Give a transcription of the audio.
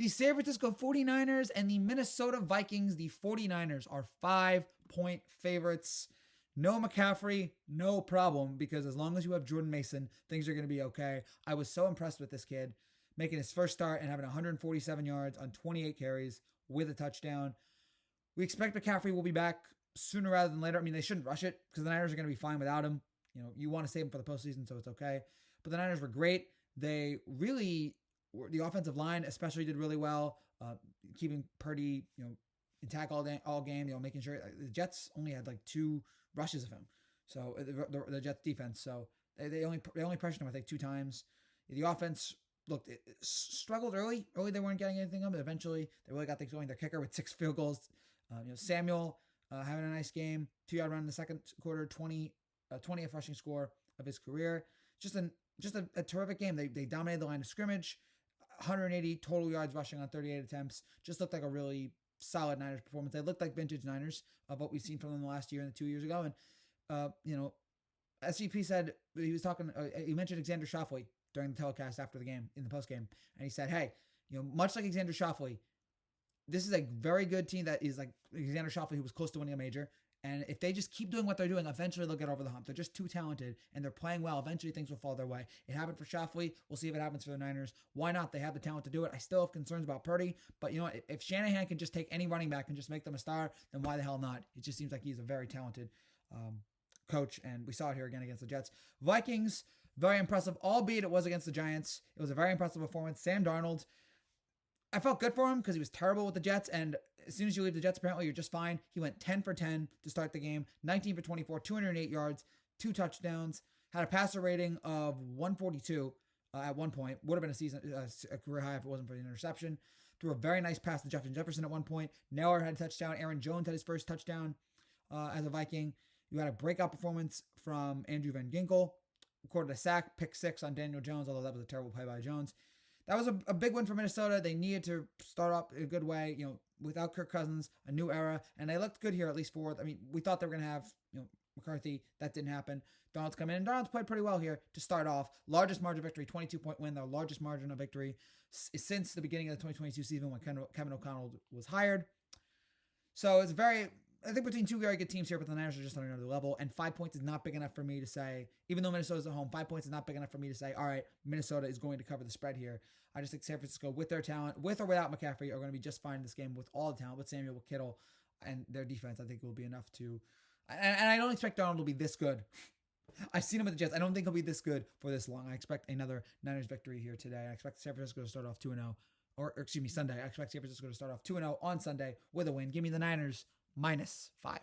The San Francisco 49ers and the Minnesota Vikings, the 49ers, are 5-point favorites. No McCaffrey, no problem, because as long as you have Jordan Mason, things are going to be okay. I was so impressed with this kid making his first start and having 147 yards on 28 carries with a touchdown. We expect McCaffrey will be back sooner rather than later. I mean, they shouldn't rush it because the Niners are going to be fine without him. You want to save him for the postseason, so it's okay. But the Niners were great. They really, the offensive line especially did really well, keeping Purdy, intact all game. Making sure the Jets only had like 2 rushes of him. So the Jets defense. So they only pressured him I think 2 times. The offense looked it struggled early. Early they weren't getting anything on, but eventually they really got things going. Their kicker with 6 field goals. Samuel having a nice game. 2-yard run in the second quarter. 20th rushing score of his career. Just a terrific game. They dominated the line of scrimmage. 180 total yards rushing on 38 attempts. Just looked like a really solid Niners performance. They looked like vintage Niners of what we've seen from them the last year and 2 years ago. And SGP said he was talking. He mentioned Xander Schauffele during the telecast after the game, in the post game, and he said, "Hey, much like Xander Schauffele, this is a very good team that is like Xander Schauffele, who was close to winning a major. And if they just keep doing what they're doing, eventually they'll get over the hump. They're just too talented, and they're playing well. Eventually things will fall their way. It happened for Schauffele. We'll see if it happens for the Niners. Why not? They have the talent to do it. I still have concerns about Purdy, but you know what? If Shanahan can just take any running back and just make them a star, then why the hell not? It just seems like he's a very talented coach, and we saw it here again against the Jets. Vikings, very impressive, albeit it was against the Giants. It was a very impressive performance. Sam Darnold, I felt good for him because he was terrible with the Jets, and as soon as you leave the Jets, apparently you're just fine. He went 10 for 10 to start the game, 19 for 24, 208 yards, 2 touchdowns, had a passer rating of 142 at one point. Would have been a career high if it wasn't for the interception. Threw a very nice pass to Justin Jefferson at one point. Naylor had a touchdown. Aaron Jones had his first touchdown as a Viking. You had a breakout performance from Andrew Van Ginkel. Recorded a sack, pick 6 on Daniel Jones, although that was a terrible play by Jones. That was a big win for Minnesota. They needed to start off in a good way, without Kirk Cousins, a new era, and they looked good here at least for. We thought they were going to have, McCarthy. That didn't happen. Donald's come in, and Donald's played pretty well here to start off. Largest margin of victory, 22-point win, their largest margin of victory since the beginning of the 2022 season when Kevin O'Connell was hired. So it's I think between 2 very good teams here, but the Niners are just on another level, and 5 points is not big enough for me to say, even though Minnesota's at home, 5 points is not big enough for me to say, all right, Minnesota is going to cover the spread here. I just think San Francisco, with their talent, with or without McCaffrey, are going to be just fine in this game with all the talent, with Samuel, with Kittle, and their defense, I think will be enough to, and I don't expect Donald to be this good. I've seen him with the Jets. I don't think he'll be this good for this long. I expect another Niners victory here today. I expect San Francisco to start off 2-0, or excuse me, Sunday. I expect San Francisco to start off 2-0 on Sunday with a win. Give me the Niners -5.